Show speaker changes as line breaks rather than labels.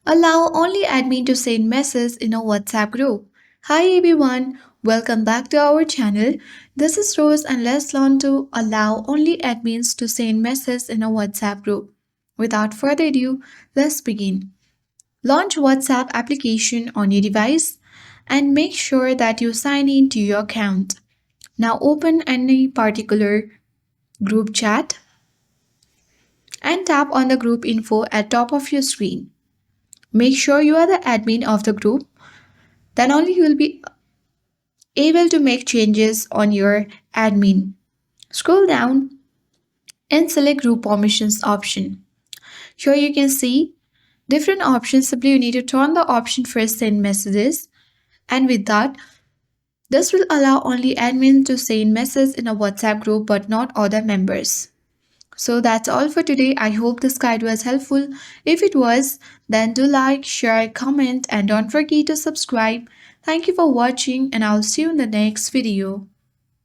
Allow only admin to send messages in a WhatsApp group. Hi everyone, welcome back to our channel. This is Rose and let's learn to allow only admins to send messages in a WhatsApp group. Without further ado, let's begin. Launch WhatsApp application on your device and make sure that you sign in to your account. Now open any particular group chat and tap on the group info at top of your screen. Make sure you are the admin of the group, then only you will be able to make changes on your admin. Scroll down and select group permissions option. Here you can see different options. Simply you need to turn the option for send messages, and with that this will allow only admin to send messages in a WhatsApp group but not other members. So that's all for today. I hope this guide was helpful. If it was, then do like, share, comment, and don't forget to subscribe. Thank you for watching, and I'll see you in the next video.